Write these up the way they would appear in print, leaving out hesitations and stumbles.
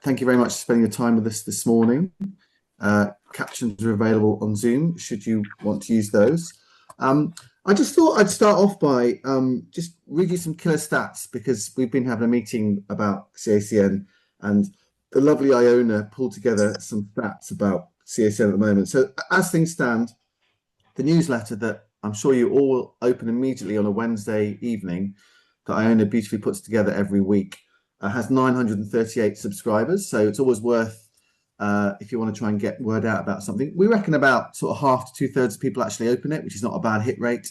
Thank you very much for spending your time with us this morning. Captions are available on Zoom should you want to use those. I just thought I'd start off by just read you some killer stats because we've been having a meeting about CACN and the lovely Iona pulled together some stats about CACN at the moment. So as things stand, the newsletter that I'm sure you all open immediately on a Wednesday evening that Iona beautifully puts together every week has 938 subscribers. So it's always worth, if you want to try and get word out about something. We reckon about sort of half to 2/3 of people actually open it, which is not a bad hit rate.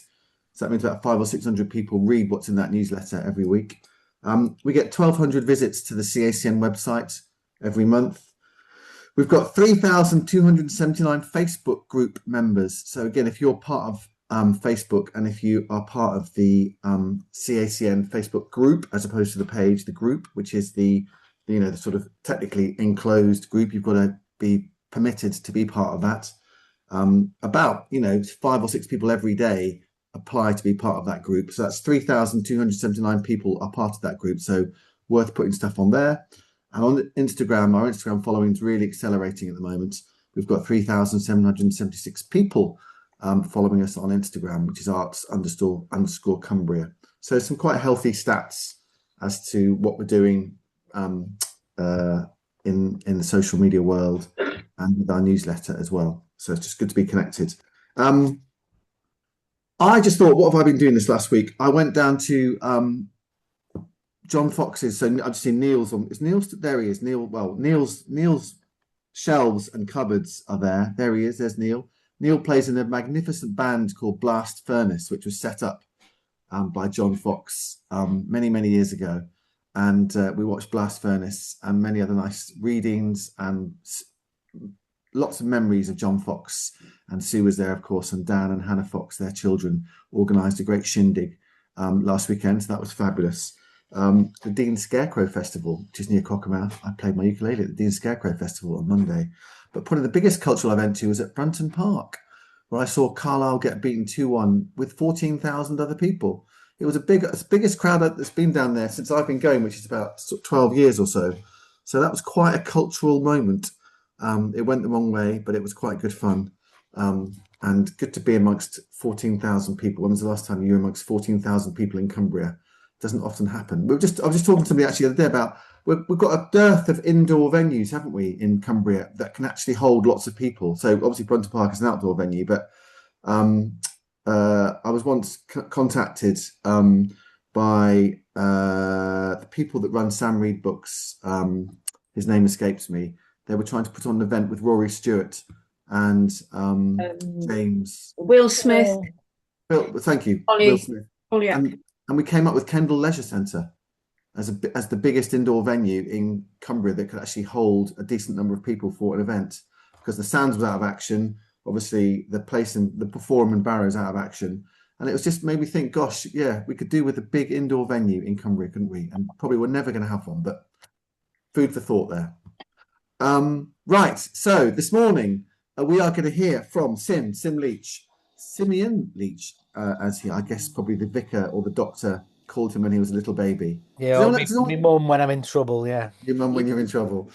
So that means about 500 or 600 people read what's in that newsletter every week. We get 1,200 visits to the CACN website every month. We've got 3,279 Facebook group members. So again, if you're part of Facebook and if you are part of the CACN Facebook group, as opposed to the page, the group, which is the sort of technically enclosed group, you've got to be permitted to be part of that. About 5 or 6 people every day apply to be part of that group. So that's 3,279 people are part of that group. So worth putting stuff on there. And on Instagram, our Instagram following is really accelerating at the moment. We've got 3,776 people following us on Instagram, which is arts__ Cumbria. So some quite healthy stats as to what we're doing in the social media world and with our newsletter as well. So it's just good to be connected. I just thought, what have I been doing this last week? I went down to John Fox's. So I've just seen Neil's on. Is Neil's there? He is. Neil. Well, Neil's shelves and cupboards are there. There he is. There's Neil. Neil plays in a magnificent band called Blast Furnace, which was set up by John Fox many years ago. And we watched Blast Furnace and many other nice readings and lots of memories of John Fox. And Sue was there, of course, and Dan and Hannah Fox, their children, organised a great shindig last weekend. So that was fabulous. The Dean Scarecrow Festival, which is near Cockermouth. I played my ukulele at the Dean Scarecrow Festival on Monday. But probably the biggest cultural event was at Brunton Park, where I saw Carlisle get beaten 2-1 with 14,000 other people. It was the biggest crowd that's been down there since I've been going, which is about 12 years or so. So that was quite a cultural moment. It went the wrong way, but it was quite good fun. And good to be amongst 14,000 people. When was the last time you were amongst 14,000 people in Cumbria? Doesn't often happen. I was just talking to somebody actually the other day about we've got a dearth of indoor venues, haven't we, in Cumbria that can actually hold lots of people. So obviously Brunton Park is an outdoor venue, but I was once contacted by the people that run Sam Reed Books. His name escapes me. They were trying to put on an event with Rory Stewart and James. Will Smith. Thank you. Ollie. Will Smith. And we came up with Kendall Leisure Centre as the biggest indoor venue in Cumbria that could actually hold a decent number of people for an event, because the Sands was out of action. Obviously, the place in the Forum and Barrow's out of action. And it was just made me think, gosh, yeah, we could do with a big indoor venue in Cumbria, couldn't we? And probably we're never going to have one, but food for thought there. Right, so this morning we are going to hear from Simeon Leach, as he, I guess, probably the vicar or the doctor called him when he was a little baby. Yeah, my mum when I'm in trouble, yeah. Your mum when you're in trouble.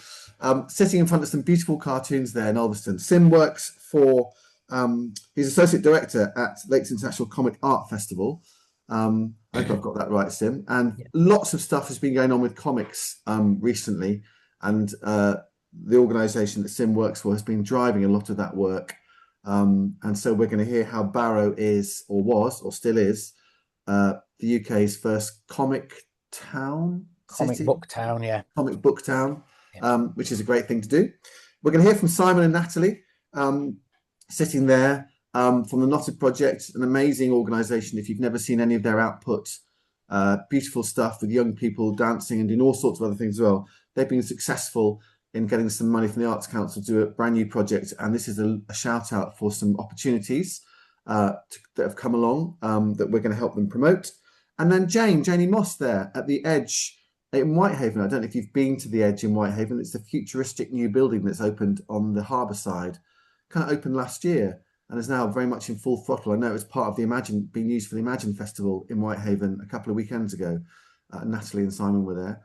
Sitting in front of some beautiful cartoons there in Ulverston. Sim works for, he's Associate Director at Lakes International Comic Art Festival. I hope I've got that right, Sim. And lots of stuff has been going on with comics recently. And the organisation that Sim works for has been driving a lot of that work. And so we're going to hear how Barrow is, or was, or still is, the UK's first comic town. Comic book town, yeah. Comic book town, which is a great thing to do. We're going to hear from Simon and Natalie, sitting there, from the Knotted Project, an amazing organisation. If you've never seen any of their output, beautiful stuff with young people dancing and doing all sorts of other things as well. They've been successful in getting some money from the Arts Council to do a brand new project. And this is a shout out for some opportunities that have come along that we're going to help them promote. And then Janie Moss there at the Edge in Whitehaven. I don't know if you've been to the Edge in Whitehaven. It's the futuristic new building that's opened on the harbour side. Kind of opened last year and is now very much in full throttle. I know it was part of the being used for the Imagine Festival in Whitehaven a couple of weekends ago. Natalie and Simon were there.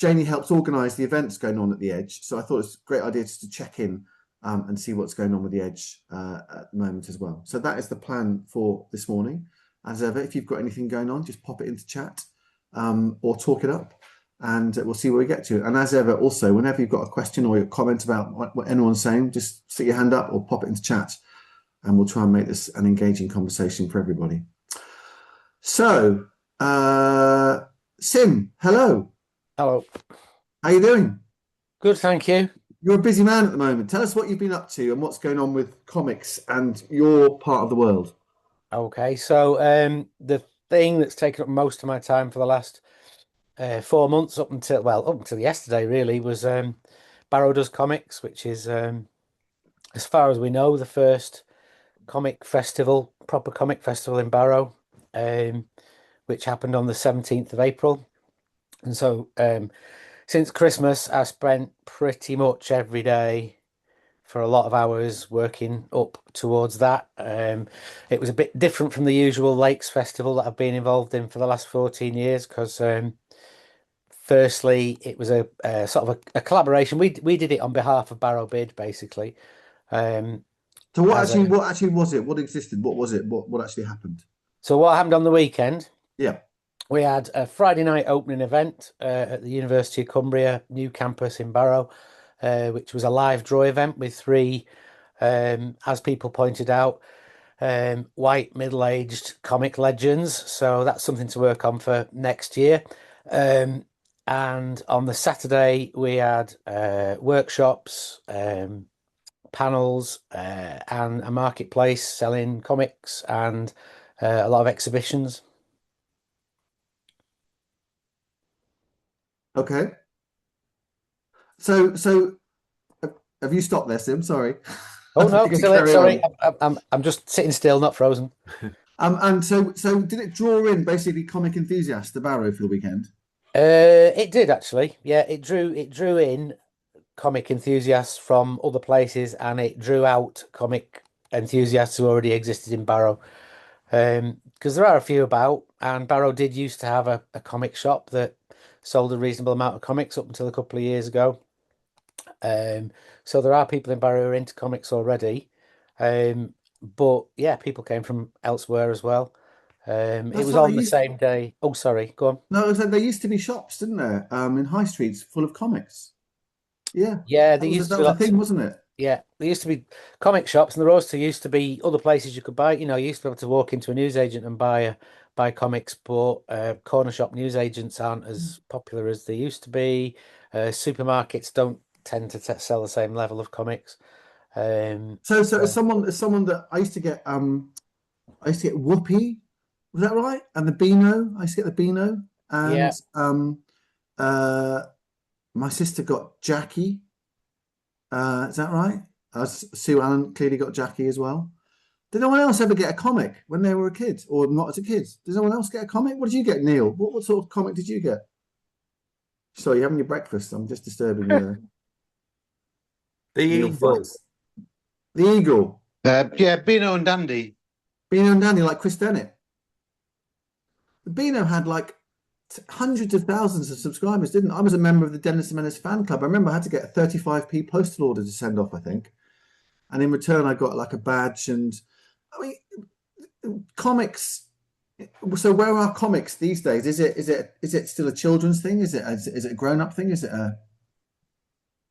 Janie helps organise the events going on at the Edge, so I thought it's a great idea just to check in and see what's going on with the Edge at the moment as well. So that is the plan for this morning. As ever, if you've got anything going on, just pop it into chat or talk it up, and we'll see where we get to. And as ever, also, whenever you've got a question or a comment about what anyone's saying, just stick your hand up or pop it into chat, and we'll try and make this an engaging conversation for everybody. So, Sim, hello. Hello. How you doing? Good, thank you. You're a busy man at the moment. Tell us what you've been up to and what's going on with comics and your part of the world. Okay, so the thing that's taken up most of my time for the last 4 months up until yesterday really was Barrow Does Comics, which is as far as we know the first proper comic festival in Barrow, which happened on the 17th of April. And so since Christmas, I spent pretty much every day for a lot of hours working up towards that. It was a bit different from the usual Lakes Festival that I've been involved in for the last 14 years because firstly, it was a sort of a collaboration. We did it on behalf of Barrow Bid, basically. So what actually was it? What existed? What was it? What actually happened? So what happened on the weekend? Yeah. We had a Friday night opening event at the University of Cumbria new campus in Barrow, which was a live draw event with three, as people pointed out, white middle-aged comic legends. So that's something to work on for next year. And on the Saturday, we had workshops, panels, and a marketplace selling comics and a lot of exhibitions. Okay. So have you stopped there, Sim? Sorry. Oh no, still sorry. I'm just sitting still, not frozen. And so did it draw in basically comic enthusiasts to Barrow for the weekend? It did actually. Yeah, it drew in comic enthusiasts from other places, and it drew out comic enthusiasts who already existed in Barrow. Because there are a few about, and Barrow did used to have a comic shop that sold a reasonable amount of comics up until a couple of years ago. So there are people in Barrow who are into comics already. But yeah, people came from elsewhere as well. It was on the same day. Oh, sorry, go on. No, it was like there used to be shops, didn't there? In high streets full of comics. Yeah. Yeah, That was a thing, wasn't it? Yeah, there used to be comic shops, and there also used to be other places you could buy. You used to be able to walk into a newsagent and buy comics, but corner shop newsagents aren't as popular as they used to be. Supermarkets don't tend to sell the same level of comics. So as someone that I used to get Whoopi, was that right? And the Beano, I used to get the Beano, and my sister got Jackie. Is that right? Sue Allen clearly got Jackie as well. Did anyone else ever get a comic when they were a kid, or not as a kid? Did anyone else get a comic? What did you get, Neil? What sort of comic did you get? Sorry, you're having your breakfast. I'm just disturbing you there. The Eagle. The Eagle. Yeah, Beano and Dandy. Beano and Dandy, like Chris Dennett. The Beano had like hundreds of thousands of subscribers, didn't I? Was a member of the Dennis the Menace fan club. I remember I had to get a 35p postal order to send off, I think. And in return, I got like a badge. And I mean, comics. So where are comics these days? Is it still a children's thing? Is it a grown-up thing? Is it a...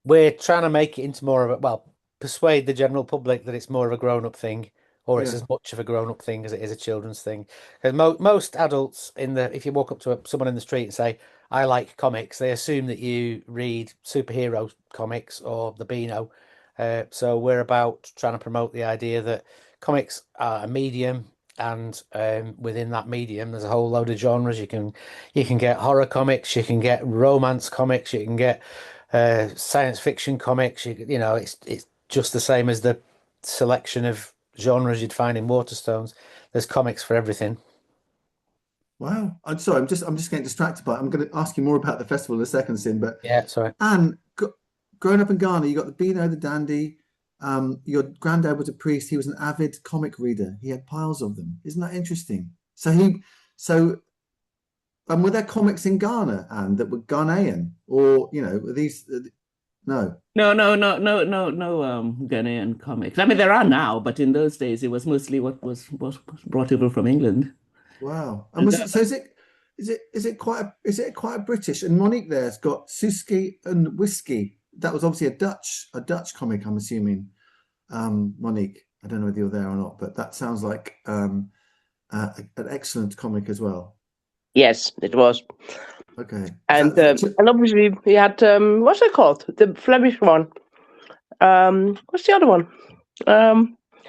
We're trying to make it into more of a, persuade the general public that it's more of a grown-up thing, or it's as much of a grown-up thing as it is a children's thing. Because most adults if you walk up to someone in the street and say, I like comics, they assume that you read superhero comics or the Beano. So we're about trying to promote the idea that comics are a medium, and within that medium, there's a whole load of genres. You can get horror comics, you can get romance comics, you can get science fiction comics. It's just the same as the selection of genres you'd find in Waterstones. There's comics for everything. Wow. I'm sorry. I'm just getting distracted by it. I'm going to ask you more about the festival in a second, Sim. But yeah, sorry. And growing up in Ghana, you got the Beano, the Dandy. Your granddad was a priest. He was an avid comic reader. He had piles of them. Isn't that interesting? So were there comics in Ghana and that were Ghanaian, or were these? No. No, Ghanaian comics. I mean, there are now, but in those days, it was mostly what was brought over from England. Wow. And so is it quite a British? And Monique there's got Suski and Whiskey. That was obviously a Dutch comic, I'm assuming. Monique, I don't know whether you're there or not, but that sounds like an excellent comic as well. Yes, it was. Okay. And obviously we had what's it called? The Flemish one. What's the other one?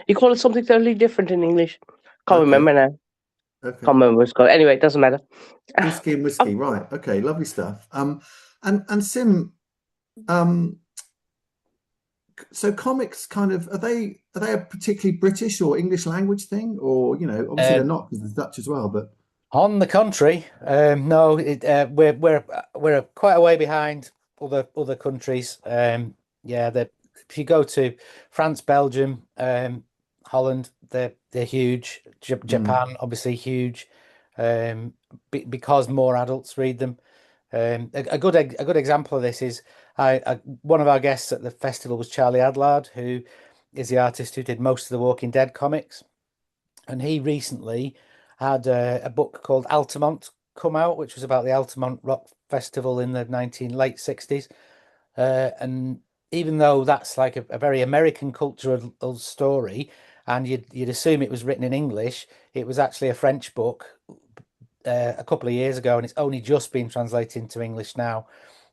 You call it something totally different in English. Can't remember now. Okay. Can't remember what it's called. Anyway, it doesn't matter. Whiskey and Whiskey, right. Okay, lovely stuff. And Sim, so comics kind of are they a particularly British or English language thing? Or, obviously they're not because there's Dutch as well, but on the contrary, no, we're quite a way behind other countries. If you go to France, Belgium, Holland, they're huge. Japan, obviously huge, because more adults read them. A good example of this is one of our guests at the festival was Charlie Adlard, who is the artist who did most of the Walking Dead comics, and he recently had a book called Altamont come out, which was about the Altamont Rock Festival in the late 60s. And even though that's like a very American cultural story, and you'd assume it was written in English, it was actually a French book a couple of years ago, and it's only just been translated into English now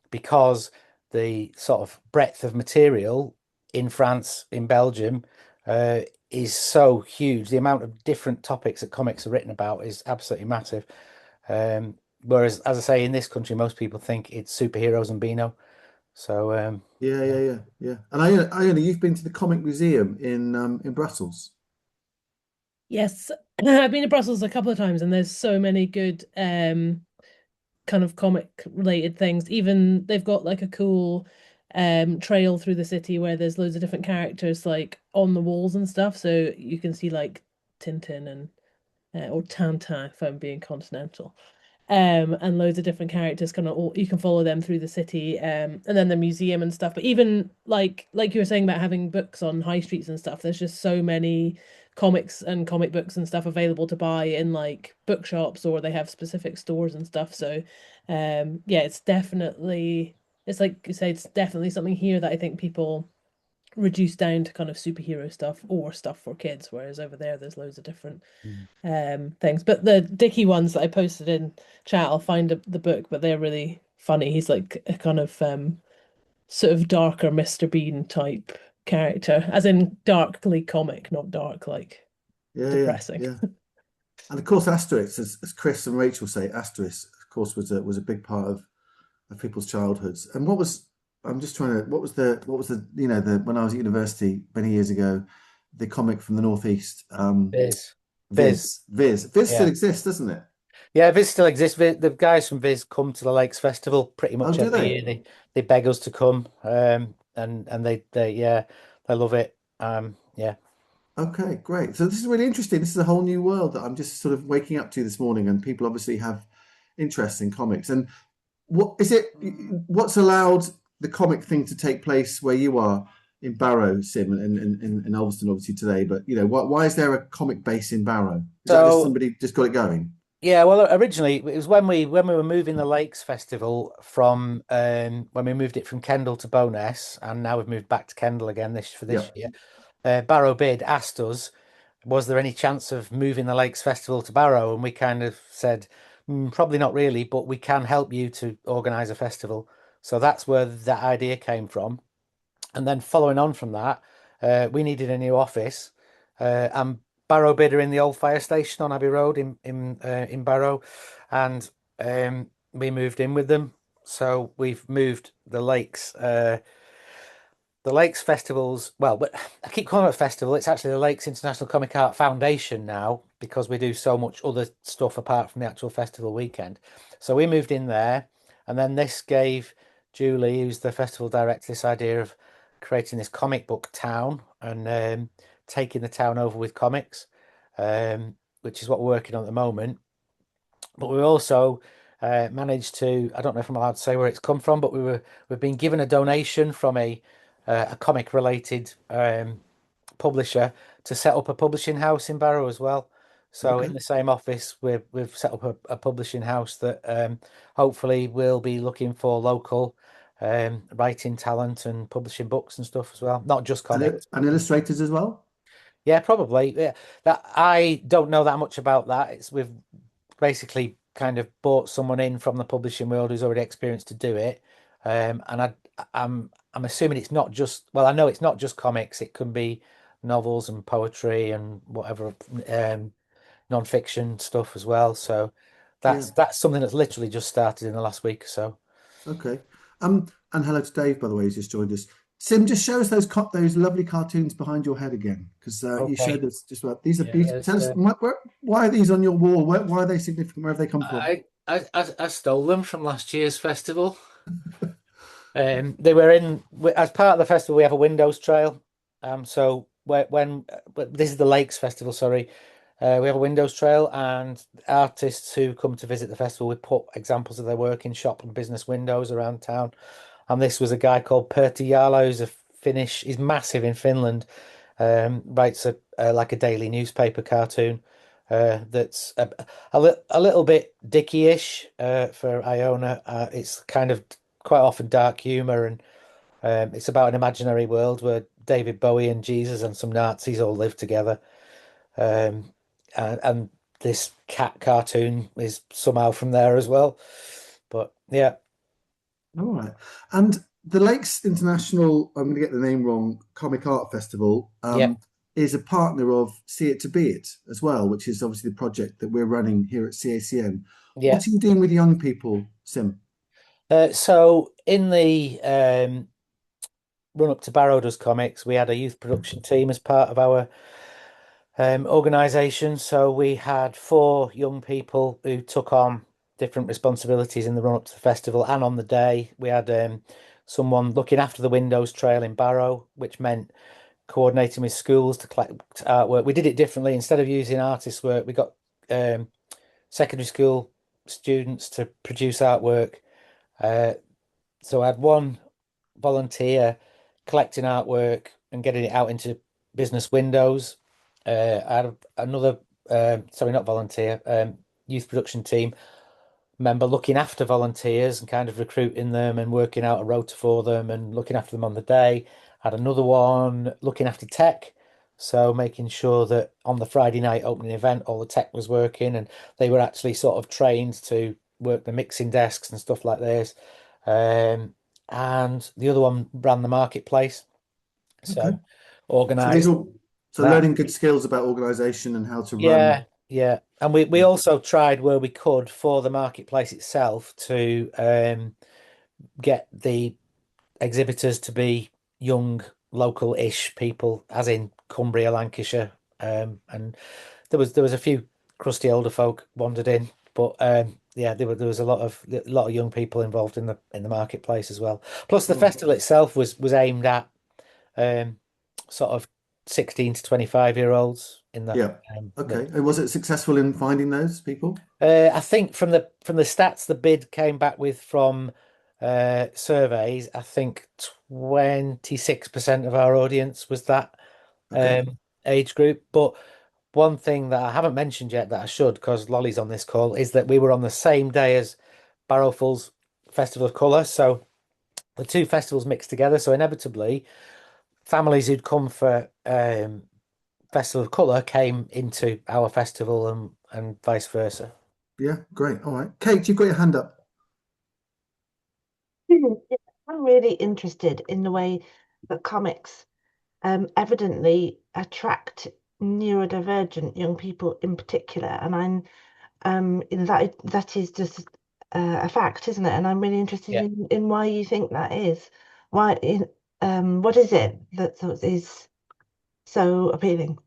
because the sort of breadth of material in France, in Belgium, is so huge. The amount of different topics that comics are written about is absolutely massive. Whereas, as I say, in this country, most people think it's superheroes and Beano. So yeah. And I you've been to the Comic Museum in Brussels. Yes, I've been to Brussels a couple of times, and there's so many good kind of comic related things. Even they've got like a cool trail through the city where there's loads of different characters like on the walls and stuff, so you can see like Tintin and or Tintin if I'm being continental. And loads of different characters kind of all you can follow them through the city, and then the museum and stuff. But even like you were saying about having books on high streets and stuff, there's just so many comics and comic books and stuff available to buy in like bookshops, or they have specific stores and stuff. So yeah, it's like you say, it's definitely something here that I think people reduce down to kind of superhero stuff or stuff for kids, whereas over there's loads of different things. But the Dicky ones that I posted in chat, I'll find the book, but they're really funny. He's like a kind of sort of darker Mr. Bean type character, as in darkly comic, not dark like depressing. Yeah. And of course, Asterix, as Chris and Rachel say, Asterix, of course, was a big part of people's childhoods. And what was I'm just trying to what was the the when I was at university many years ago, the comic from the Northeast, Viz still exists, doesn't it? Yeah, Viz still exists. The guys from Viz come to the Lakes Festival pretty much do every they? year. They beg us to come, and they love it. Yeah. Okay, great. So this is really interesting. This is a whole new world that I'm just sort of waking up to this morning, and people obviously have interest in comics. And what's allowed the comic thing to take place where you are in Barrow, Sim, and in Ulverston, obviously today? But why is there a comic base in Barrow? Is that just somebody just got it going? Yeah, well, originally it was when we were moving the Lakes Festival from when we moved it from Kendal to Bowness, and now we've moved back to Kendal again this year. Barrow Bid asked us, was there any chance of moving the Lakes Festival to Barrow? And we kind of said, probably not really, but we can help you to organise a festival. So that's where that idea came from. And then following on from that, we needed a new office, and Barrow Bid are in the old fire station on Abbey Road in Barrow, and we moved in with them. So we've moved the Lakes. The Lakes Festivals, well, but I keep calling it a festival. It's actually the Lakes International Comic Art Foundation now, because we do so much other stuff apart from the actual festival weekend. So we moved in there, and then this gave Julie, who's the festival director, this idea of creating this comic book town and taking the town over with comics, which is what we're working on at the moment. But we're also managed to, I don't know if I'm allowed to say where it's come from, but we've been given a donation from a comic related publisher to set up a publishing house in Barrow as well. So Okay. in the same office, we've set up a publishing house that hopefully will be looking for local writing talent and publishing books and stuff as well, not just comics. And illustrators as well? Yeah, probably. Yeah, that I don't know that much about that. We've basically kind of bought someone in from the publishing world who's already experienced to do it. And I'm assuming it's not just, well, I know it's not just comics. It can be novels and poetry and whatever non-fiction stuff as well. So that's something that's literally just started in the last week or so. Okay. And hello to Dave, by the way, who's just joined us. Sim, just show us those lovely cartoons behind your head again, because you showed us just about these are beautiful. Tell us why are these on your wall? Why are they significant? Where have they come from? I stole them from last year's festival. They were as part of the festival. We have a windows trail. So when this is the Lakes Festival, sorry. We have a windows trail, and artists who come to visit the festival, we put examples of their work in shop and business windows around town. And this was a guy called Pertti Jalo, who's a Finnish. He's massive in Finland. Writes like a daily newspaper cartoon that's a little bit Dicky-ish for Iona. It's kind of quite often dark humor, and it's about an imaginary world where David Bowie and Jesus and some Nazis all live together. And this cat cartoon is somehow from there as well. But yeah. All right. And the Lakes International, I'm going to get the name wrong, Comic Art Festival is a partner of See It to Be It as well, which is obviously the project that we're running here at CACM. Yeah. What are you doing with young people, Sim? So in the run up to Barrow Does Comics, we had a youth production team as part of our organisation. So we had 4 young people who took on different responsibilities in the run up to the festival, and on the day we had someone looking after the windows trail in Barrow, which meant coordinating with schools to collect artwork. We did it differently. Instead of using artist work, we got secondary school students to produce artwork. So I had one volunteer collecting artwork and getting it out into business windows. I had another, sorry, not volunteer, youth production team member looking after volunteers and kind of recruiting them and working out a rota for them and looking after them on the day. I had another one looking after tech. So making sure that on the Friday night opening event, all the tech was working and they were actually sort of trained to work the mixing desks and stuff like this. And the other one ran the marketplace. So organized. So learning good skills about organization and how to run. Yeah. And we also tried where we could for the marketplace itself to get the exhibitors to be young, local-ish people, as in Cumbria, Lancashire. And there was a few crusty older folk wandered in, but there was a lot of young people involved in the marketplace as well. Plus, the festival itself was aimed at sort of 16 to 25-year-olds in that. Okay. And was it successful in finding those people? I think from the stats the bid came back with from surveys, I think 26% of our audience was that age group. But one thing that I haven't mentioned yet that I should, because Lolly's on this call, is that we were on the same day as Barrowful's Festival of Colour. So the two festivals mixed together. So inevitably, families who'd come for Festival of Colour came into our festival and vice versa. Yeah, great. All right. Kate, you've got your hand up. I'm really interested in the way that comics evidently attract neurodivergent young people in particular, and I'm that is just a fact, isn't it? And I'm really interested in why you think that is. What is it that is so appealing?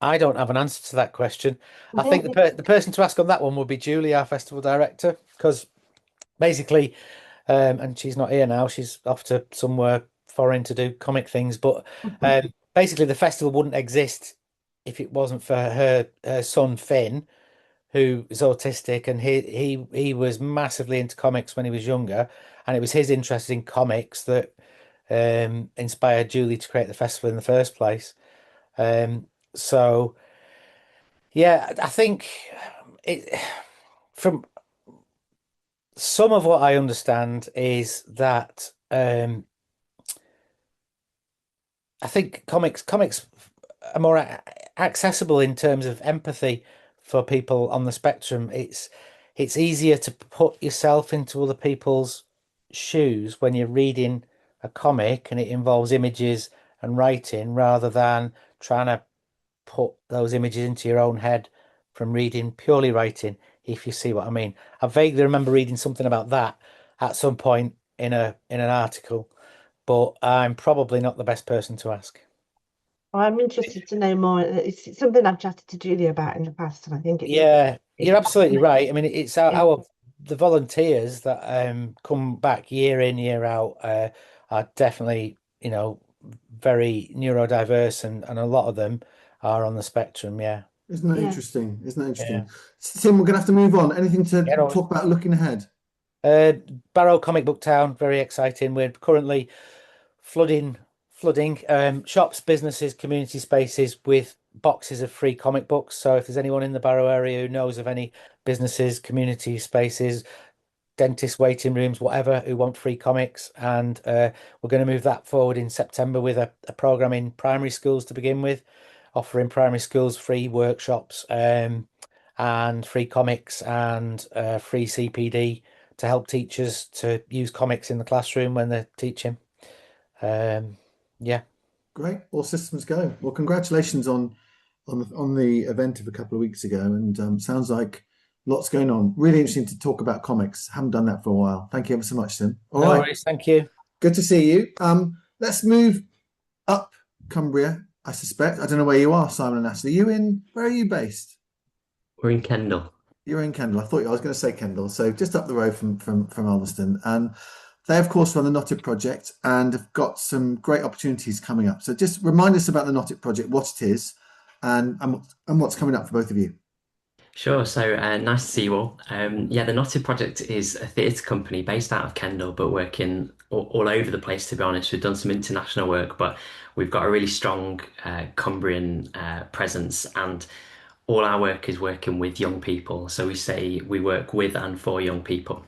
I don't have an answer to that question. I think the person to ask on that one would be Julie, our festival director, because basically, and she's not here now, she's off to somewhere foreign to do comic things, but basically the festival wouldn't exist if it wasn't for her son Finn, who is autistic, and he was massively into comics when he was younger, and it was his interest in comics that inspired Julie to create the festival in the first place. So yeah, I think it from some of what I understand is that I think comics are more accessible in terms of empathy for people on the spectrum. It's easier to put yourself into other people's shoes when you're reading a comic and it involves images and writing rather than trying to put those images into your own head from reading purely writing, if you see what I mean. I vaguely remember reading something about that at some point in an article, but I'm probably not the best person to ask. I'm interested to know more. It's something I've chatted to Julia about in the past, and I think Yeah, you're it's absolutely right. I mean, it's yeah. our the volunteers that come back year in, year out are definitely, very neurodiverse and a lot of them are on the spectrum, yeah. Isn't that Yeah. interesting? Isn't that Yeah. interesting? Tim, we're going to have to move on. Anything to Yeah, no talk about looking ahead? Uh, Barrow Comic Book Town, very exciting. We're currently flooding shops, businesses, community spaces with boxes of free comic books. So if there's anyone in the Barrow area who knows of any businesses, community spaces, dentist waiting rooms, whatever, who want free comics, and we're going to move that forward in September with a program in primary schools to begin with, offering primary schools free workshops and free comics and free CPD to help teachers to use comics in the classroom when they're teaching. Yeah. Great. All systems go. Well, congratulations on the event of a couple of weeks ago, and sounds like lots going on. Really interesting to talk about comics. Haven't done that for a while. Thank you ever so much, Tim. All No right. worries, thank you. Good to see you. Let's move up Cumbria, I suspect. I don't know where you are, Simon and Ashley. Where are you based? We're in Kendal. You're in Kendal. I was going to say Kendal. So just up the road from Ulverston. And they, of course, run the Not It Project and have got some great opportunities coming up. So just remind us about the Not It Project, what it is, and what's coming up for both of you. Sure. So nice to see you all. Yeah, the Not It Project is a theatre company based out of Kendal, but working all over the place, to be honest. We've done some international work, but we've got a really strong Cumbrian presence, and all our work is working with young people. So we say we work with and for young people.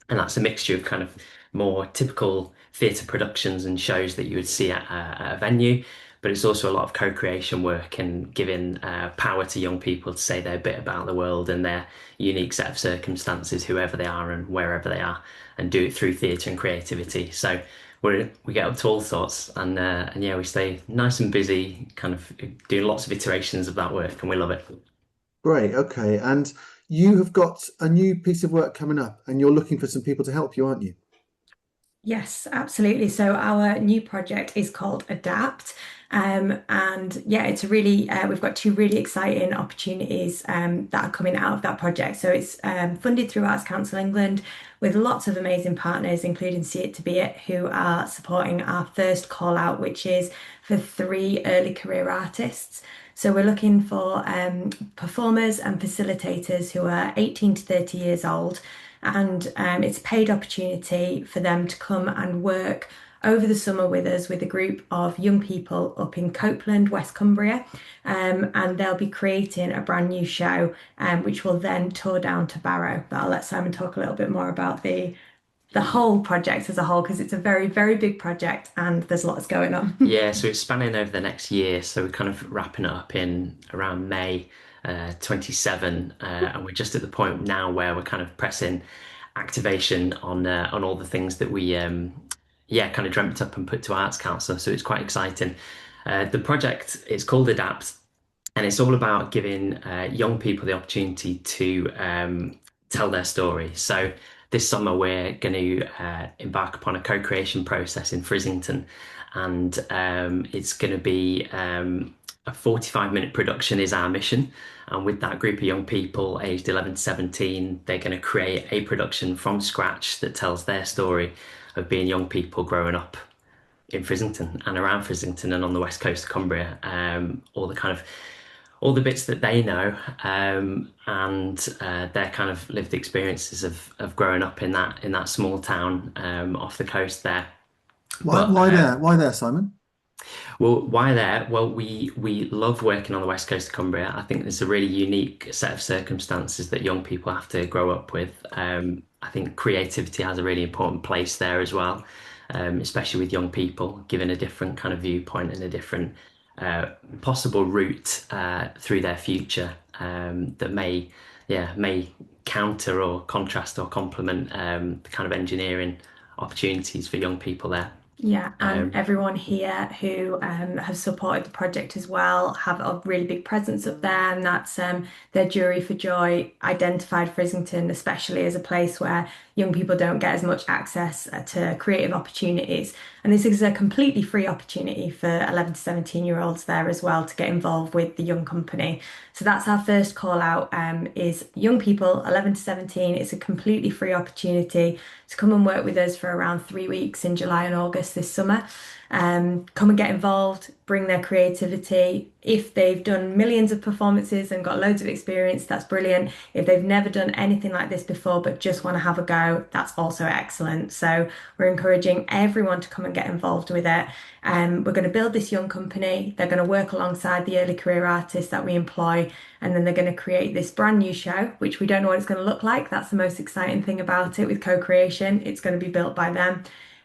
And that's a mixture of kind of more typical theatre productions and shows that you would see at a venue, but it's also a lot of co-creation work and giving power to young people to say their bit about the world and their unique set of circumstances, whoever they are and wherever they are, and do it through theatre and creativity. So we get up to all sorts, and yeah, we stay nice and busy, kind of doing lots of iterations of that work, and we love it. Great. Okay. And you have got a new piece of work coming up, and you're looking for some people to help you, aren't you? Yes, absolutely. So our new project is called Adapt. And yeah, it's we've got two really exciting opportunities that are coming out of that project. So it's funded through Arts Council England with lots of amazing partners, including See It to Be It, who are supporting our first call out, which is for 3 early career artists. So we're looking for performers and facilitators who are 18 to 30 years old. And it's a paid opportunity for them to come and work over the summer with us with a group of young people up in Copeland, West Cumbria. And they'll be creating a brand new show, which will then tour down to Barrow. But I'll let Simon talk a little bit more about the whole project as a whole, because it's a very, very big project and there's lots going on. Yeah, so it's spanning over the next year. So we're kind of wrapping it up in around May 27, and we're just at the point now where we're kind of pressing activation on all the things that we kind of dreamt up and put to Arts Council. So it's quite exciting. The project is called Adapt, and it's all about giving young people the opportunity to tell their story. So this summer we're going to embark upon a co-creation process in Frizzington, and it's going to be a 45-minute production is our mission. And with that group of young people aged 11 to 17, they're going to create a production from scratch that tells their story of being young people growing up in Frizzington and around Frizzington and on the west coast of Cumbria. All the kind of all the bits that they know, and their kind of lived experiences of growing up in that small town off the coast there. But Why there? Why there, Simon? well, why there? Well, we love working on the west coast of Cumbria. I think there's a really unique set of circumstances that young people have to grow up with. I think creativity has a really important place there as well, especially with young people, given a different kind of viewpoint and a different possible route through their future that may counter or contrast or complement the kind of engineering opportunities for young people there. Yeah, and Um, everyone here who have supported the project as well have a really big presence up there, and that's their Jury for Joy identified Frizzington especially as a place where young people don't get as much access to creative opportunities. And this is a completely free opportunity for 11 to 17-year-olds there as well to get involved with the young company. So that's our first call out, is young people 11 to 17. It's a completely free opportunity to come and work with us for around 3 weeks in July and August this summer. Come and get involved, bring their creativity. If they've done millions of performances and got loads of experience, that's brilliant. If they've never done anything like this before but just want to have a go, that's also excellent. So we're encouraging everyone to come and get involved with it. We're going to build this young company. They're going to work alongside the early career artists that we employ, and then they're going to create this brand new show, which we don't know what it's going to look like. That's the most exciting thing about it with co-creation. It's going to be built by them.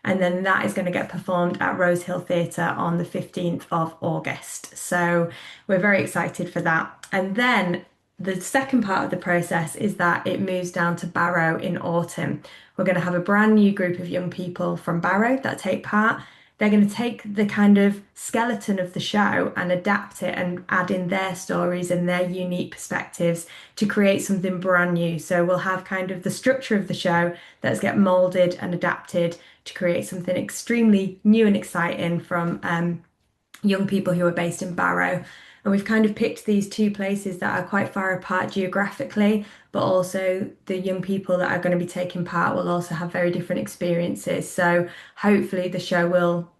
And then that is going to get performed at Rosehill Theatre on the 15th of August. So we're very excited for that. And then the second part of the process is that it moves down to Barrow in autumn. We're going to have a brand new group of young people from Barrow that take part. They're going to take the kind of skeleton of the show and adapt it and add in their stories and their unique perspectives to create something brand new. So we'll have kind of the structure of the show that's get molded and adapted to create something extremely new and exciting from young people who are based in Barrow. And we've kind of picked these two places that are quite far apart geographically, but also the young people that are going to be taking part will also have very different experiences. So hopefully the show will,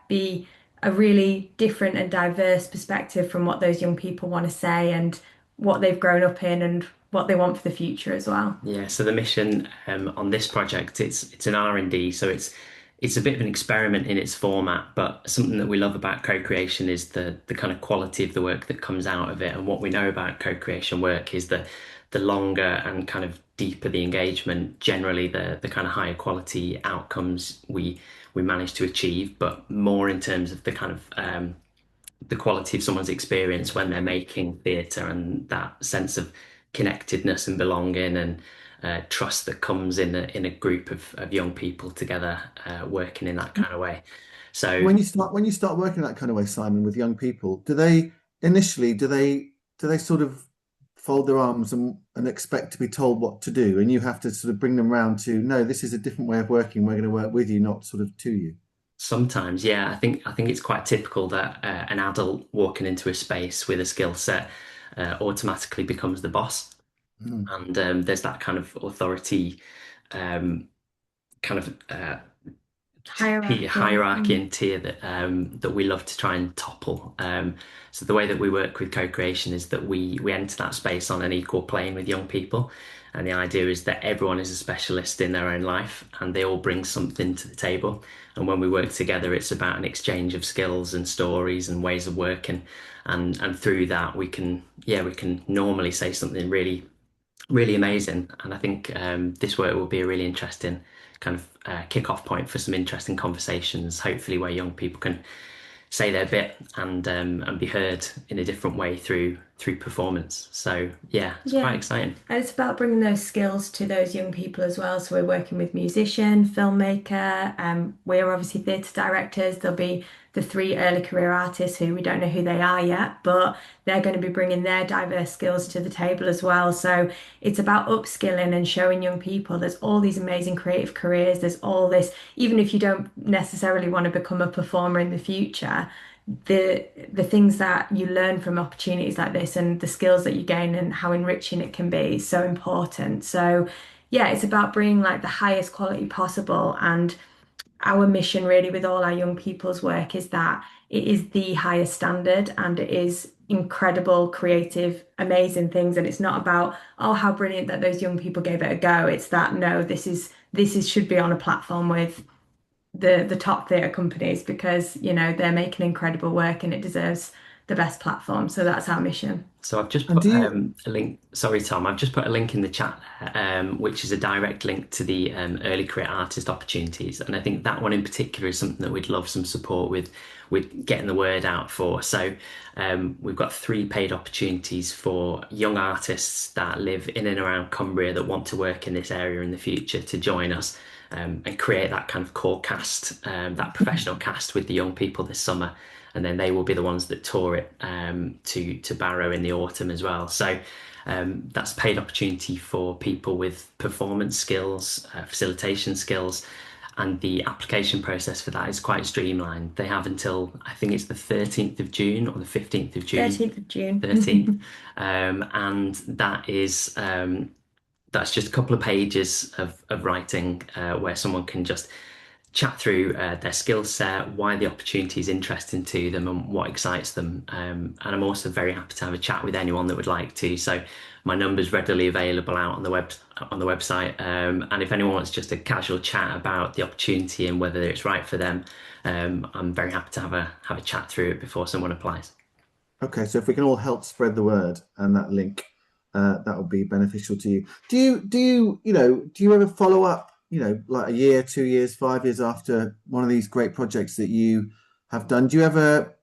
be a really different and diverse perspective from what those young people want to say and what they've grown up in and what they want for the future as well. Yeah, so the mission on this project, it's an R&D, so it's a bit of an experiment in its format, but something that we love about co-creation is the kind of quality of the work that comes out of it. And what we know about co-creation work is that the longer and kind of deeper the engagement, generally the kind of higher quality outcomes we manage to achieve, but more in terms of the kind of the quality of someone's experience when they're making theatre and that sense of connectedness and belonging and trust that comes in a group of young people together working in that kind of way. So when you start working that kind of way, Simon, with young people, do they sort of fold their arms and expect to be told what to do, and you have to sort of bring them round to, no, this is a different way of working. We're going to work with you, not sort of to you. Sometimes, yeah, I think it's quite typical that an adult walking into a space with a skill set automatically becomes the boss. And there's that kind of authority, kind of hierarchy and tier that we love to try and topple. So the way that we work with co-creation is that we enter that space on an equal plane with young people, and the idea is that everyone is a specialist in their own life and they all bring something to the table. And when we work together, it's about an exchange of skills and stories and ways of working, and through that we can normally say something really amazing. And I think this work will be a really interesting kind of kick-off point for some interesting conversations, hopefully where young people can say their bit and be heard in a different way through performance. So it's quite exciting. And it's about bringing those skills to those young people as well. So we're working with musician, filmmaker, we're obviously theatre directors. There'll be the 3 early career artists who we don't know who they are yet, but they're going to be bringing their diverse skills to the table as well. So it's about upskilling and showing young people there's all these amazing creative careers. There's all this, even if you don't necessarily want to become a performer in the future, the things that you learn from opportunities like this and the skills that you gain and how enriching it can be is so important. So it's about bringing like the highest quality possible, and our mission really with all our young people's work is that it is the highest standard and it is incredible, creative, amazing things. And it's not about, oh, how brilliant that those young people gave it a go. It's that, no, this is should be on a platform with the top theatre companies because, you know, they're making incredible work and it deserves the best platform. So that's our mission. So I've just And put do you? a link. Sorry, Tom. I've just put a link in the chat, which is a direct link to the early career artist opportunities, and I think that one in particular is something that we'd love some support with getting the word out for. So we've got 3 paid opportunities for young artists that live in and around Cumbria that want to work in this area in the future to join us and create that kind of core cast, that professional cast with the young people this summer. And then they will be the ones that tour it to Barrow in the autumn as well. So that's a paid opportunity for people with performance skills, facilitation skills, and the application process for that is quite streamlined. They have until I think it's the 13th of June or the 15th of June. 13th of June. 13th. And that is that's just a couple of pages of writing where someone can just chat through their skill set, why the opportunity is interesting to them, and what excites them. And I'm also very happy to have a chat with anyone that would like to. So my number's readily available out on the website. And if anyone wants just a casual chat about the opportunity and whether it's right for them, I'm very happy to have a chat through it before someone applies. Okay, so if we can all help spread the word and that link, that would be beneficial to you. Do you ever follow up? Like a year, 2 years, 5 years after one of these great projects that you have done, do you ever,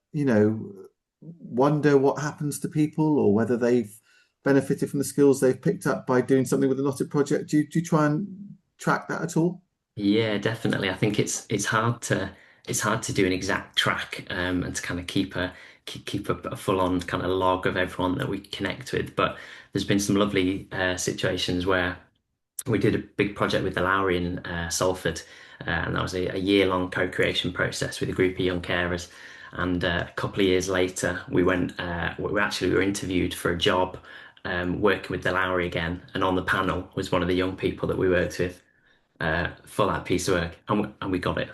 wonder what happens to people or whether they've benefited from the skills they've picked up by doing something with the Knotted Project? Do you try and track that at all? Yeah, definitely. I think it's hard to do an exact track and to kind of keep a full on kind of log of everyone that we connect with. But there's been some lovely situations where we did a big project with the Lowry in Salford, and that was a year-long co-creation process with a group of young carers. And a couple of years later, we were interviewed for a job working with the Lowry again, and on the panel was one of the young people that we worked with for that piece of work, and we got it.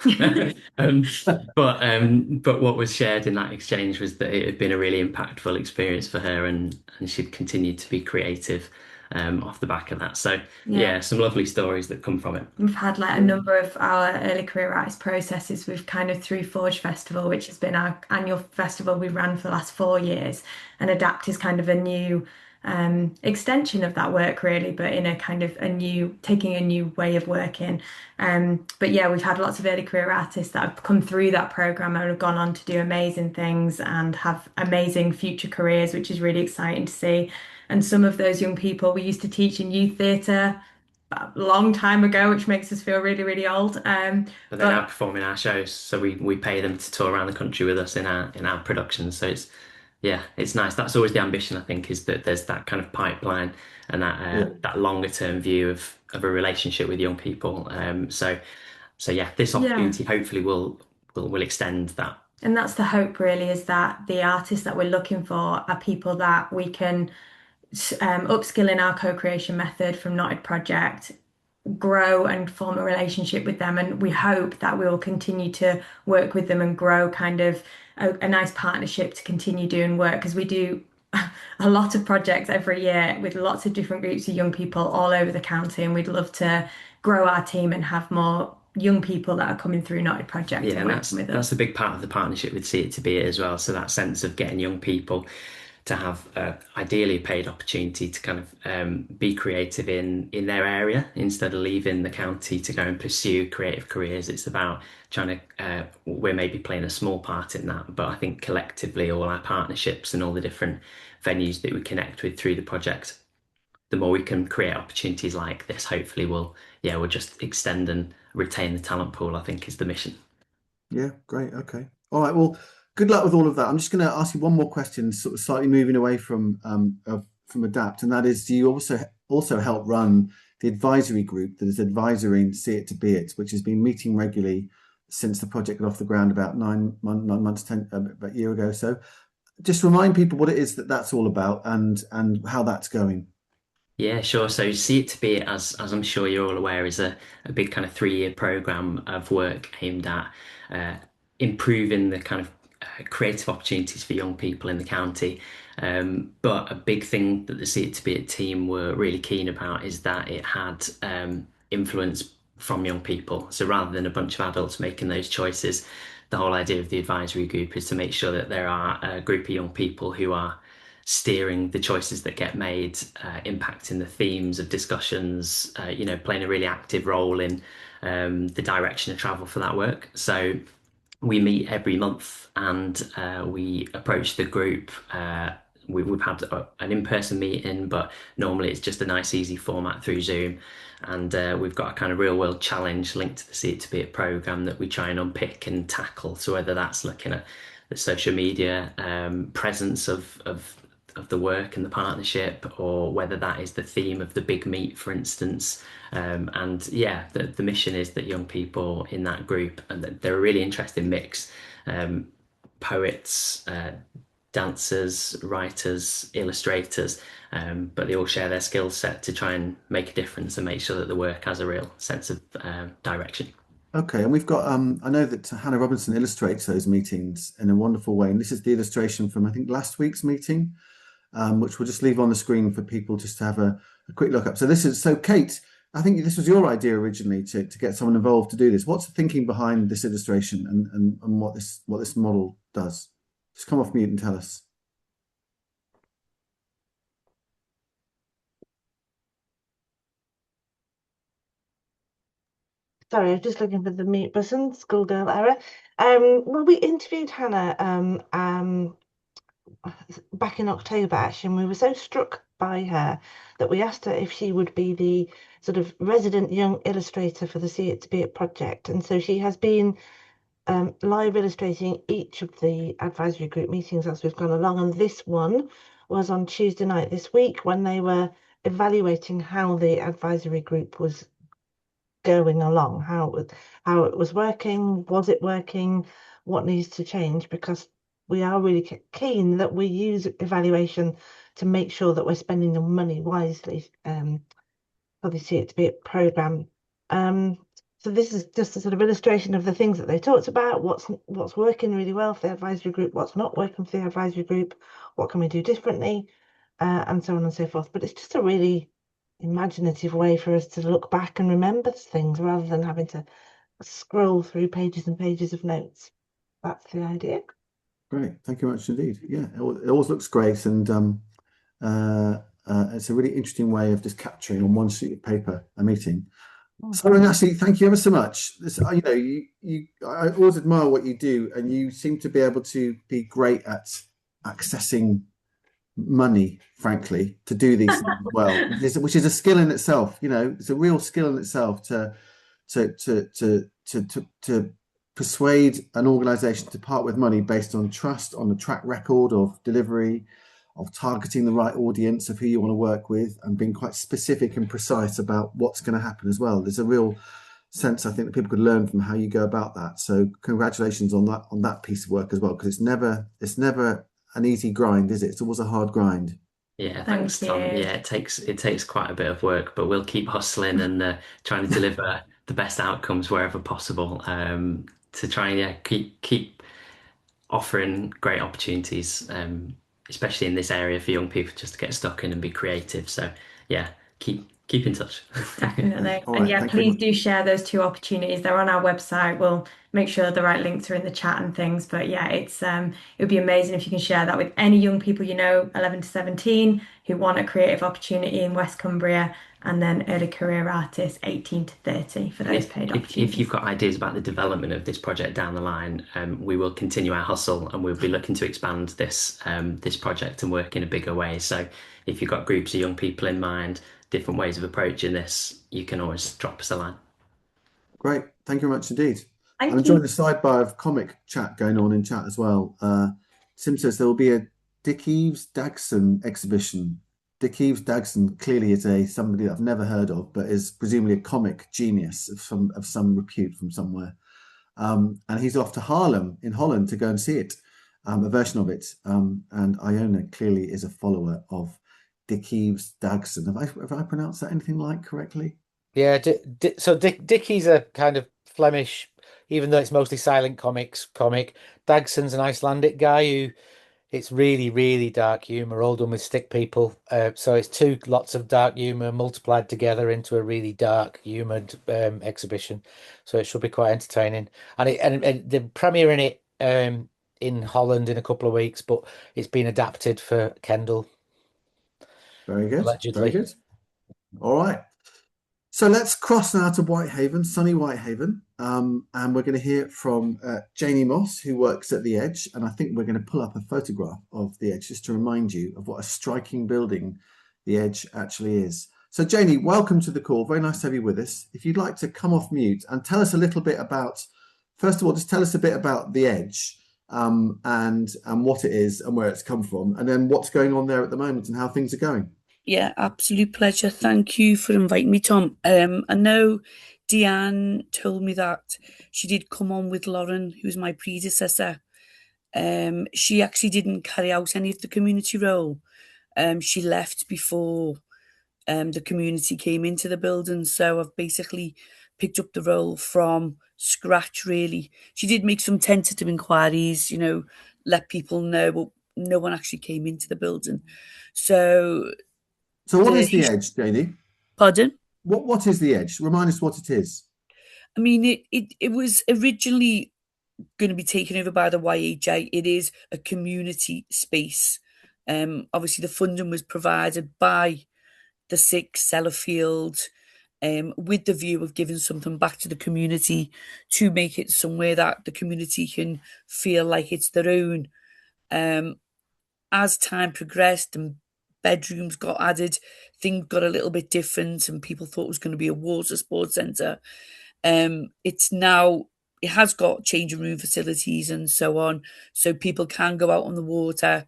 But what was shared in that exchange was that it had been a really impactful experience for her, and she'd continued to be creative off the back of that. So yeah, some lovely stories that come from it. We've had like a number of our early career artist processes. We've kind of through Forge Festival, which has been our annual festival we ran for the last 4 years, and Adapt is kind of a new extension of that work really, but in a kind of taking a new way of working. But yeah, we've had lots of early career artists that have come through that program and have gone on to do amazing things and have amazing future careers, which is really exciting to see. And some of those young people we used to teach in youth theatre a long time ago, which makes us feel really, really old. But they're now performing our shows, so we pay them to tour around the country with us in our productions. So it's nice. That's always the ambition, I think, is that there's that kind of pipeline and that longer term view of a relationship with young people. So yeah, this opportunity hopefully will extend that. And that's the hope really, is that the artists that we're looking for are people that we can upskill in our co-creation method from Knotted Project, grow and form a relationship with them, and we hope that we will continue to work with them and grow kind of a nice partnership to continue doing work, because we do a lot of projects every year with lots of different groups of young people all over the county, and we'd love to grow our team and have more young people that are coming through Knotted Project and working with us. That's a big part of the partnership with See It To Be It as well. So that sense of getting young people to have ideally a paid opportunity to kind of be creative in their area instead of leaving the county to go and pursue creative careers. It's about trying to, we're maybe playing a small part in that, but I think collectively all our partnerships and all the different venues that we connect with through the project, the more we can create opportunities like this, hopefully we'll just extend and retain the talent pool, I think is the mission. Yeah, great. Okay. All right. Well, good luck with all of that. I'm just going to ask you one more question, sort of slightly moving away from Adapt, and that is, do you also help run the advisory group that is advising See It To Be It, which has been meeting regularly since the project got off the ground about 9 months, about a year ago. So just remind people what it is that's all about and how that's going. Yeah, sure. So See It To Be It, as I'm sure you're all aware, is a big kind of 3-year program of work aimed at improving the kind of creative opportunities for young people in the county. But a big thing that the See It to Be It team were really keen about is that it had influence from young people. So rather than a bunch of adults making those choices, the whole idea of the advisory group is to make sure that there are a group of young people who are steering the choices that get made, impacting the themes of discussions, playing a really active role in the direction of travel for that work. So we meet every month and we approach the group. We've had an in-person meeting, but normally it's just a nice, easy format through Zoom. And we've got a kind of real-world challenge linked to the See It to Be It programme that we try and unpick and tackle. So whether that's looking at the social media presence of the work and the partnership, or whether that is the theme of the big meet, for instance. And yeah, the mission is that young people in that group, and they're a really interesting mix, poets, dancers, writers, illustrators, but they all share their skill set to try and make a difference and make sure that the work has a real sense of direction. Okay, and we've got I know that Hannah Robinson illustrates those meetings in a wonderful way, and this is the illustration from I think last week's meeting, which we'll just leave on the screen for people just to have a quick look up. So Kate, I think this was your idea originally to get someone involved to do this. What's the thinking behind this illustration and what this model does? Just come off mute and tell us. Sorry, I was just looking for the mute button, schoolgirl error. Well, we interviewed Hannah back in October, actually, and we were so struck by her that we asked her if she would be the sort of resident young illustrator for the See It to Be It project. And so she has been live illustrating each of the advisory group meetings as we've gone along. And this one was on Tuesday night this week when they were evaluating how the advisory group was going along, how it was working, was it working, what needs to change, because we are really keen that we use evaluation to make sure that we're spending the money wisely for the See It to Be It programme. So this is just a sort of illustration of the things that they talked about, what's working really well for the advisory group, what's not working for the advisory group, what can we do differently, and so on and so forth. But it's just a really imaginative way for us to look back and remember things rather than having to scroll through pages and pages of notes. That's the idea. Great, thank you very much indeed. Yeah, it always looks great, and it's a really interesting way of just capturing on one sheet of paper a meeting. So Ashley, thank you ever so much. This, I always admire what you do, and you seem to be able to be great at accessing money, frankly, to do these things well, which is a skill in itself. It's a real skill in itself to persuade an organization to part with money based on trust, on the track record of delivery, of targeting the right audience of who you want to work with, and being quite specific and precise about what's going to happen as well. There's a real sense, I think, that people could learn from how you go about that. So congratulations on that piece of work as well, because it's never an easy grind, is it? It's always a hard grind. Yeah, thanks, Tom. Yeah, it takes quite a bit of work, but we'll keep hustling and trying to deliver the best outcomes wherever possible, to try and keep offering great opportunities, especially in this area for young people just to get stuck in and be creative. So yeah, keep in touch. Definitely. All And right, yeah, thank you. please do share those two opportunities. They're on our website. We'll make sure the right links are in the chat and things. But yeah, it would be amazing if you can share that with any young people 11 to 17 who want a creative opportunity in West Cumbria, and then early career artists 18 to 30 for those paid opportunities. If you've got ideas about the development of this project down the line, we will continue our hustle, and we'll be looking to expand this project and work in a bigger way. So if you've got groups of young people in mind, different ways of approaching this, you can always drop us a line. Great, thank you very much indeed. Thank I'm you. enjoying the sidebar of comic chat going on in chat as well. Sim says there will be a Dick Eves Dagson exhibition. Dick Eves Dagson clearly is somebody that I've never heard of, but is presumably a comic genius of some repute from somewhere. And he's off to Haarlem in Holland to go and see it, a version of it. And Iona clearly is a follower of Dick Eves Dagson. Have I pronounced that anything like correctly? Yeah, so Dickie's a kind of Flemish even though it's mostly silent comic. Dagson's an Icelandic guy who it's really, really dark humor, all done with stick people. So it's two lots of dark humor multiplied together into a really dark humored exhibition. So it should be quite entertaining. And the premiere in it in Holland in a couple of weeks, but it's been adapted for Kendall. Very good. Allegedly. Very good. All right. So let's cross now to Whitehaven, sunny Whitehaven, and we're going to hear from Janie Moss, who works at The Edge, and I think we're going to pull up a photograph of The Edge just to remind you of what a striking building The Edge actually is. So Janie, welcome to the call. Very nice to have you with us. If you'd like to come off mute and tell us a little bit about, first of all, just tell us a bit about The Edge and what it is and where it's come from, and then what's going on there at the moment and how things are going. Yeah, absolute pleasure. Thank you for inviting me, Tom. I know Deanne told me that she did come on with Lauren, who's my predecessor. She actually didn't carry out any of the community role. She left before the community came into the building. So I've basically picked up the role from scratch, really. She did make some tentative inquiries, let people know, but no one actually came into the building. So what is The Edge, Janie? Pardon? What is The Edge? Remind us what it is. I mean, it was originally going to be taken over by the YHA. It is a community space. Obviously, the funding was provided by the 6 Sellafield, with the view of giving something back to the community to make it somewhere that the community can feel like it's their own. As time progressed and bedrooms got added, things got a little bit different and people thought it was going to be a water sports centre. It has got changing room facilities and so on, so people can go out on the water.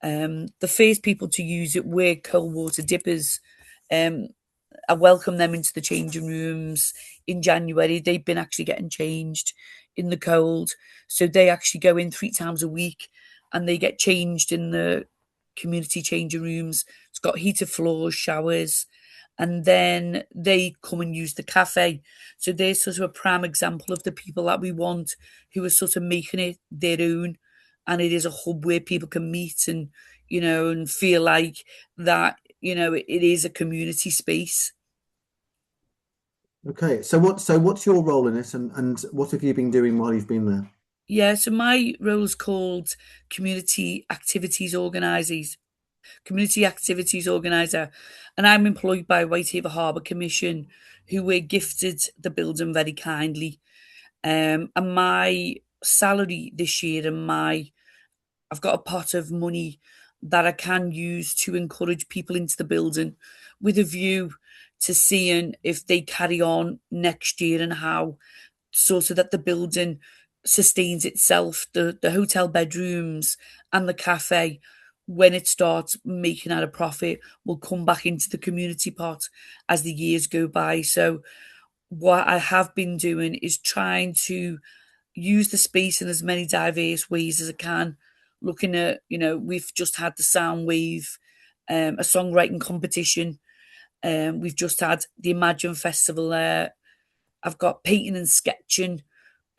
The first people to use it were cold water dippers. I welcomed them into the changing rooms in January. They've been actually getting changed in the cold, so they actually go in 3 times a week and they get changed in the community changing rooms. It's got heated floors, showers, and then they come and use the cafe. So they're sort of a prime example of the people that we want, who are sort of making it their own, and it is a hub where people can meet and and feel like that it is a community space. Okay, so what's your role in it, and what have you been doing while you've been there? Yeah, so my role is called Community Activities Organiser, and I'm employed by Whitehaven Harbour Commission, who were gifted the building very kindly. And my salary this year, I've got a pot of money that I can use to encourage people into the building with a view to seeing if they carry on next year and how, sort of that the building sustains itself, the hotel bedrooms and the cafe, when it starts making out a profit, will come back into the community pot as the years go by. So what I have been doing is trying to use the space in as many diverse ways as I can. Looking at, we've just had the Soundwave, a songwriting competition. We've just had the Imagine Festival there. I've got painting and sketching,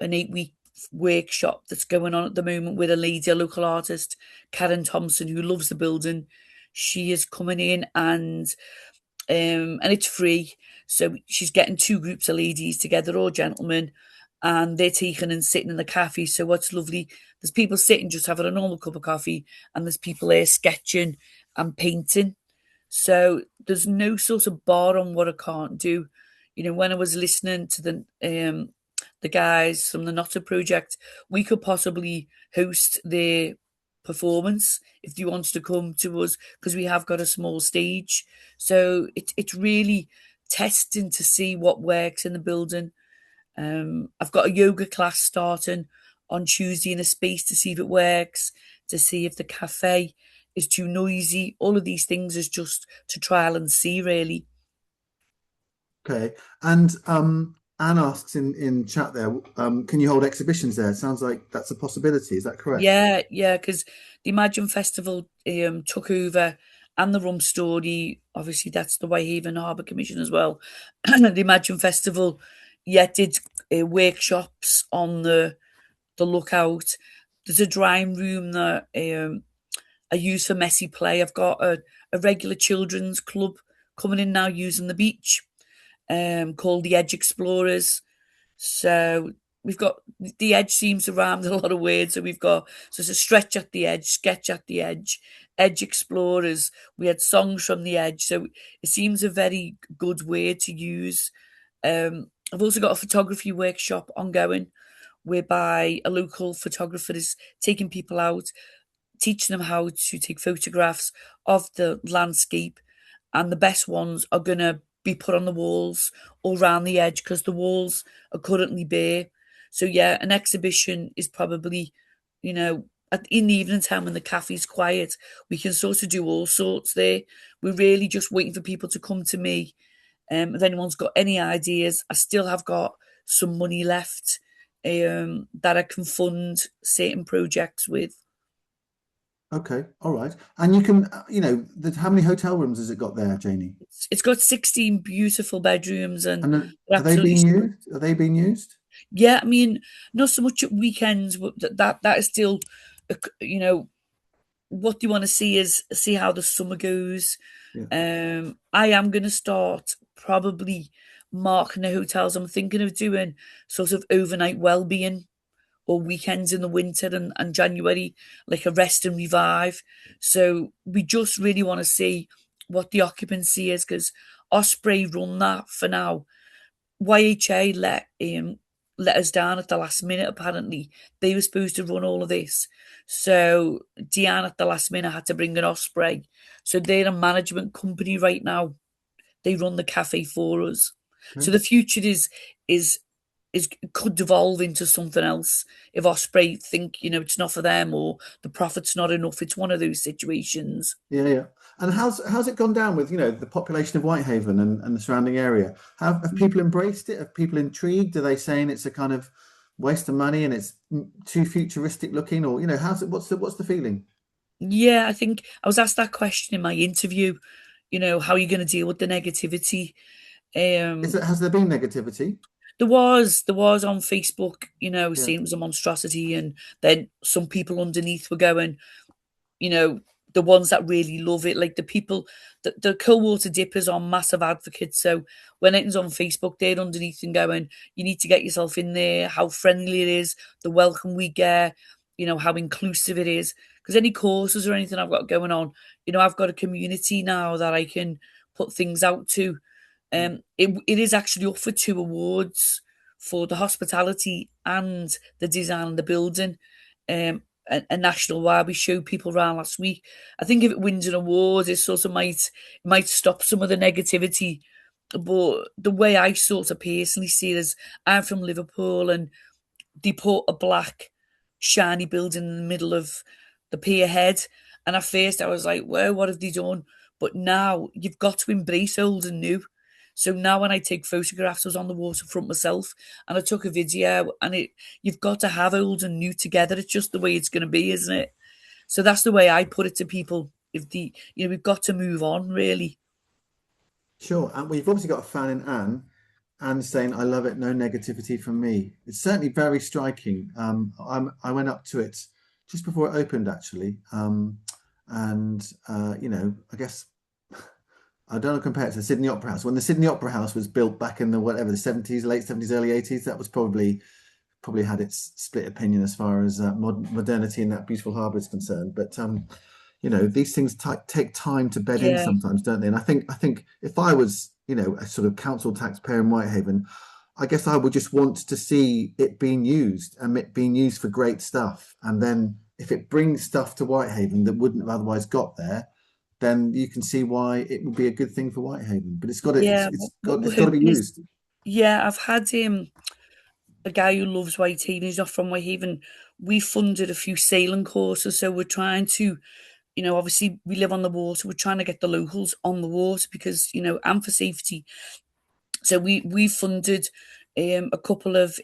an 8-week workshop that's going on at the moment with a lady, a local artist, Karen Thompson, who loves the building. She is coming in and it's free. So she's getting 2 groups of ladies together, or gentlemen, and they're taking and sitting in the cafe. So what's lovely, there's people sitting just having a normal cup of coffee, and there's people there sketching and painting. So there's no sort of bar on what I can't do. When I was listening to the guys from the Notter Project, we could possibly host their performance if they wanted to come to us, because we have got a small stage. So it's really testing to see what works in the building. I've got a yoga class starting on Tuesday in a space to see if it works, to see if the cafe is too noisy. All of these things is just to trial and see, really. Okay, and Anne asks in chat there, can you hold exhibitions there? It sounds like that's a possibility. Is that correct? Yeah, because the Imagine Festival took over, and the Rum Story, obviously that's the Whitehaven Harbour Commission as well. The Imagine Festival, did workshops on the lookout. There's a drying room that I use for messy play. I've got a regular children's club coming in now using the beach, called the Edge Explorers. So we've got the edge seems to rhyme with a lot of words. So it's a stretch at the edge, sketch at the edge, Edge Explorers. We had songs from the edge. So it seems a very good word to use. I've also got a photography workshop ongoing whereby a local photographer is taking people out, teaching them how to take photographs of the landscape, and the best ones are going to be put on the walls or around the edge because the walls are currently bare. So yeah, an exhibition is probably, in the evening time when the cafe's quiet, we can sort of do all sorts there. We're really just waiting for people to come to me. If anyone's got any ideas, I still have got some money left that I can fund certain projects with. Okay, all right. And you can, how many hotel rooms has it got there, Janie? It's got 16 beautiful bedrooms, and are they being used? Are they being used? Yeah, I mean, not so much at weekends, but that is still, what you want to see is see how the summer goes. Yeah. I am going to start probably marking the hotels. I'm thinking of doing sort of overnight well-being or weekends in the winter and January, like a rest and revive. So we just really want to see what the occupancy is, because Osprey run that for now. YHA let us down at the last minute, apparently. They were supposed to run all of this. So Deanne at the last minute had to bring an Osprey. So they're a management company right now. They run the cafe for us. Okay. So the future is could devolve into something else if Osprey think it's not for them or the profit's not enough. It's one of those situations. Yeah. And how's it gone down with the population of Whitehaven and the surrounding area? Have people embraced it? Have people intrigued? Are they saying it's a kind of waste of money and it's too futuristic looking, or how's it? What's the feeling? Yeah, I think I was asked that question in my interview. How are you going to deal with the negativity? Has there been negativity? There was on Facebook, saying it was a monstrosity, and then some people underneath were going, the ones that really love it, like the people, the cold water dippers are massive advocates. So when anything's on Facebook, they're underneath and going, you need to get yourself in there, how friendly it is, the welcome we get, how inclusive it is. Because any courses or anything I've got going on, I've got a community now that I can put things out to. It is actually up for 2 awards for the hospitality and the design of the building. A national wide. We showed people around last week. I think if it wins an award, it sort of might stop some of the negativity. But the way I sort of personally see it is, I'm from Liverpool, and they put a black shiny building in the middle of the pier head. And at first I was like, well, what have they done? But now you've got to embrace old and new. So now when I take photographs, I was on the waterfront myself and I took a video, and you've got to have old and new together. It's just the way it's going to be, isn't it? So that's the way I put it to people. We've got to move on, really. Sure. And we've obviously got a fan in Anne saying, I love it, no negativity from me. It's certainly very striking. I went up to it just before it opened, actually. I guess I don't know, compare it to the Sydney Opera House. When the Sydney Opera House was built back in the 70s, late 70s, early 80s, that was probably had its split opinion as far as modernity in that beautiful harbour is concerned. But these things take time to bed in sometimes, don't they? And I think if I was a sort of council taxpayer in Whitehaven, I guess I would just want to see it being used, and it being used for great stuff. And then if it brings stuff to Whitehaven that wouldn't have otherwise got there, then you can see why it would be a good thing for Whitehaven. But it's got to be used. Yeah, I've had a guy who loves Whitehaven. He's not from Whitehaven. We funded a few sailing courses, so we're trying to, obviously we live on the water. We're trying to get the locals on the water because and for safety. So we funded a couple of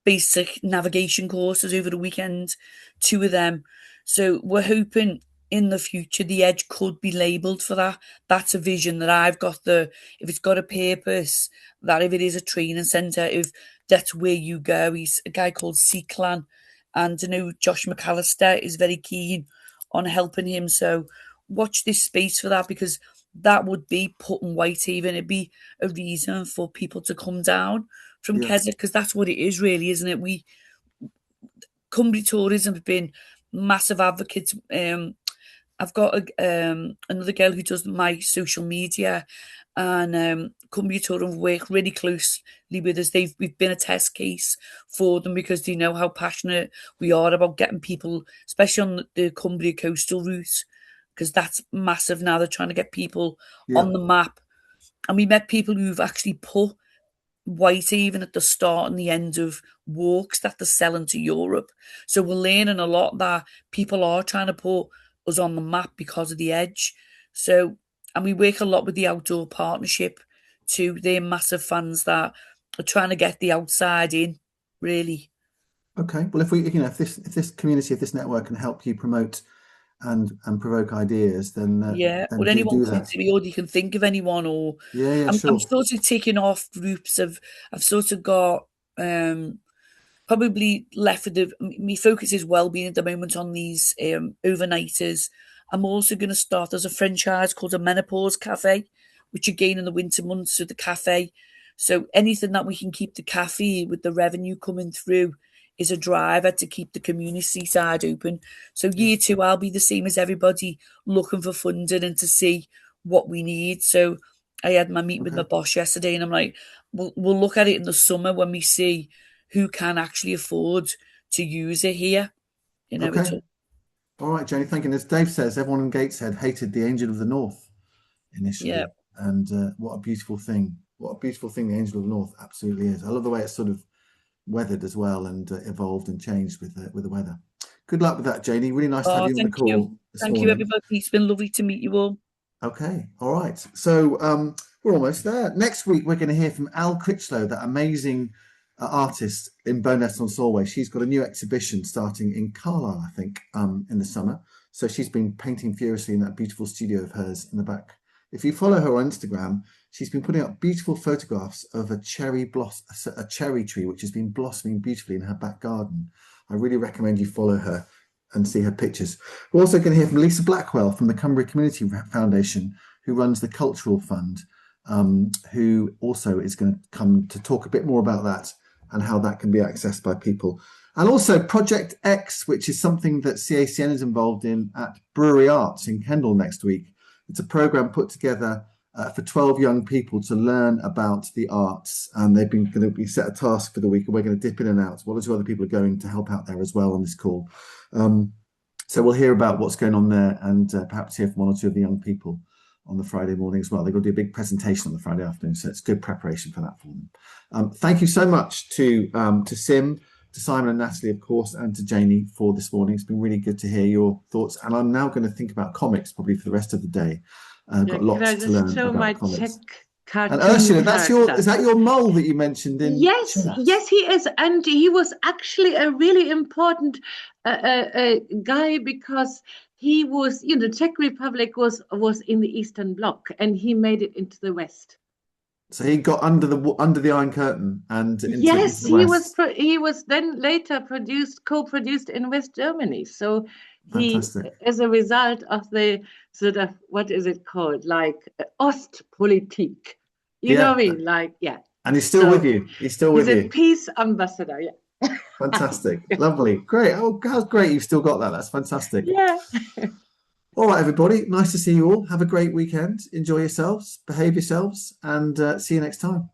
basic navigation courses over the weekend, 2 of them. So we're hoping in the future, the Edge could be labelled for that. That's a vision that I've got. If it's got a purpose, that if it is a training centre, if that's where you go. He's a guy called Clan, and I know Josh McAllister is very keen on helping him. So watch this space for that, because that would be putting Whitehaven. It'd be a reason for people to come down from Keswick, because that's what it is, really, isn't it? Cumbria Tourism have been massive advocates. I've got another girl who does my social media, and Cumbria Tourism work really closely with us. We've been a test case for them, because they know how passionate we are about getting people, especially on the Cumbria coastal route, because that's massive now. They're trying to get people on the map. And we met people who've actually put Whitehaven at the start and the end of walks that they're selling to Europe. So we're learning a lot that people are trying to put us on the map because of the Edge. So, and we work a lot with the Outdoor Partnership too. They're massive fans that are trying to get the outside in, really. Okay. Well, if this community, if this network can help you promote and provoke ideas, then would anyone come to me, or you can think of anyone, or sure. I'm sort of taking off groups of. I've sort of got probably left with my focus is well-being at the moment on these overnighters. I'm also going to start as a franchise called a Menopause Cafe, which again in the winter months with the cafe. So anything that we can keep the cafe with the revenue coming through is a driver to keep the community side open. So year 2, I'll be the same as everybody, looking for funding and to see what we need. So I had my meeting with my boss yesterday, and I'm like, we'll look at it in the summer when we see who can actually afford to use it here. All right, Jenny, thank you. And as Dave says, everyone in Gateshead hated the Angel of the North initially. And what a beautiful thing. What a beautiful thing the Angel of the North absolutely is. I love the way it's sort of weathered as well, and evolved and changed with the weather. Good luck with that, Janie. Really nice to have you on the call this morning. Thank you, everybody. It's been lovely to meet you all. Okay, all right. So we're almost there. Next week, we're going to hear from Al Critchlow, that amazing artist in Bowness on Solway. She's got a new exhibition starting in Carlisle, I think, in the summer. So she's been painting furiously in that beautiful studio of hers in the back. If you follow her on Instagram, she's been putting up beautiful photographs of a cherry tree which has been blossoming beautifully in her back garden. I really recommend you follow her and see her pictures. We're also going to hear from Lisa Blackwell from the Cumbria Community Foundation, who runs the Cultural Fund, who also is going to come to talk a bit more about that and how that can be accessed by people. And also Project X, which is something that CACN is involved in at Brewery Arts in Kendal next week. It's a program put together for 12 young people to learn about the arts, and they've been going to be set a task for the week, and we're going to dip in and out. Well, as other people are going to help out there as well on this call. So we'll hear about what's going on there, and perhaps hear from one or two of the young people on the Friday morning as well. They're going to do a big presentation on the Friday afternoon, so it's good preparation for that for them. Thank you so much to Sim, to Simon and Natalie, of course, and to Janie for this morning. It's been really good to hear your thoughts, and I'm now going to think about comics probably for the rest of the day. Got lots to learn about comics. And Ursula, is that your mole that you mentioned in? Yes, yes, he is, and he was actually a really important guy, because he was, the Czech Republic was in the Eastern Bloc, and he made it into the West. So he got under the Iron Curtain and into yes, the West. he was then later co-produced in West Germany. So he, fantastic, as a result of the sort of, what is it called, like Ostpolitik, you know what I mean, like And he's still with you. He's still with you. He's a peace ambassador. Yeah. Fantastic, lovely, great. Oh, how great you've still got that. That's fantastic. Yeah. All right, everybody. Nice to see you all. Have a great weekend. Enjoy yourselves. Behave yourselves, and see you next time.